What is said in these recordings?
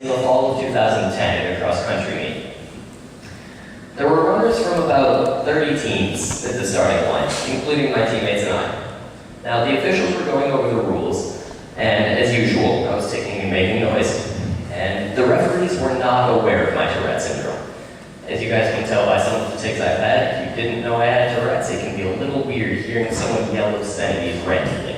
In the fall of 2010 at a cross-country meet. There were runners from about 30 teams at the starting line, including my teammates and I. Now, the officials were going over the rules, and as usual, I was ticking and making noise, and the referees were not aware of my Tourette syndrome. As you guys can tell by some of the tics I've had, if you didn't know I had Tourette's, it can be a little weird hearing someone yell obscenities randomly.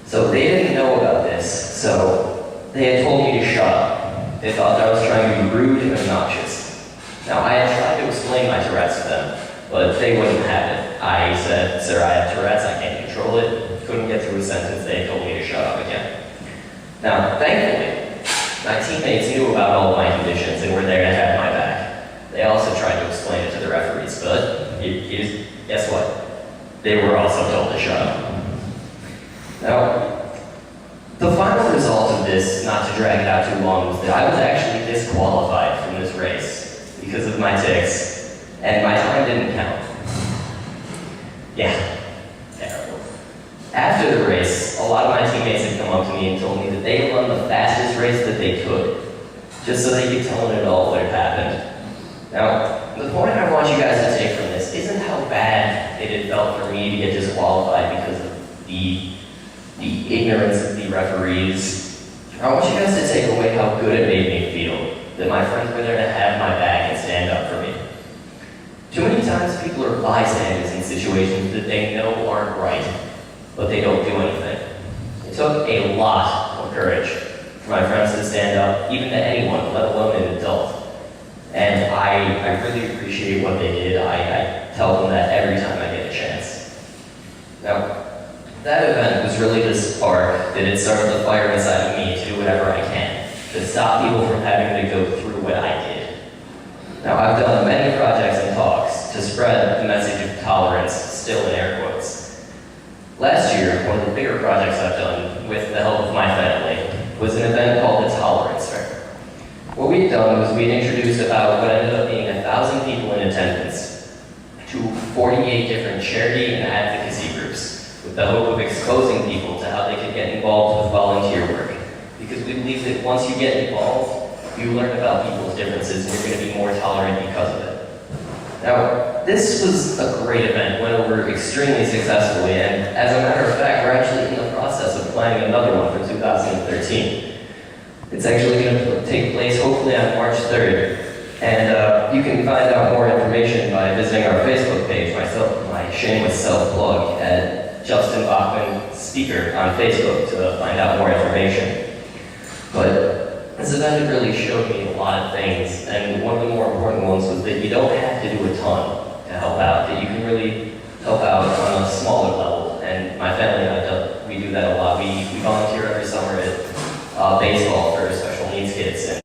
So they didn't know about this, so they had told me to shut up. They thought that I was trying to be rude and obnoxious. Now, I had tried to explain my Tourette's to them, but they wouldn't have it. I said, "Sir, I have Tourette's, I can't control it." Couldn't get through a sentence, they told me to shut up again. Now, thankfully, my teammates knew about all of my conditions and were there to have my back. They also tried to explain it to the referees, but guess what? They were also told to shut up. Now, the final result of this, not to drag it out too long, was that I was actually disqualified from this race because of my tics, and my time didn't count. Yeah, terrible. After the race, a lot of my teammates had come up to me and told me that they had run the fastest race that they could, just so they could tell an adult what had happened. Now, the point I want you guys to take from this isn't how bad it had felt for me to get disqualified because of the ignorance of the referees. I want you guys to take away how good it made me feel that my friends were there to have my back and stand up for me. Too many times people are bystanders in situations that they know aren't right, but they don't do anything. It took a lot of courage for my friends to stand up, even to anyone, let alone an adult. And I really appreciate what they did. I tell them that every time I get a chance. Now, that event was really the spark that had started the fire inside of me to do whatever I can to stop people from having to go through what I did. Now, I've done many projects and talks to spread the message of tolerance, still in air quotes. Last year, one of the bigger projects I've done, with the help of my family, was an event called the Tolerance Fair. What we'd done was we'd introduced about what ended up being 1,000 people in attendance to 48 different charity and advocacy groups, with the hope of exposing people to how they could get involved with volunteer work. Because we believe that once you get involved, you learn about people's differences and you're going to be more tolerant because of it. Now, this was a great event, went over extremely successfully, and as a matter of fact, we're actually in the process of planning another one for 2013. It's actually going to take place hopefully on March 3rd, and you can find out more information by visiting our Facebook page, my shameless self-plug, at Justin Bachman Speaker on Facebook to find out more information. But this event really showed me a lot of things, and one of the more important ones was that you don't have to do a ton to help out, that you can really help out on a smaller level. And my family and I, we do that a lot. We volunteer every summer at baseball for special needs kids.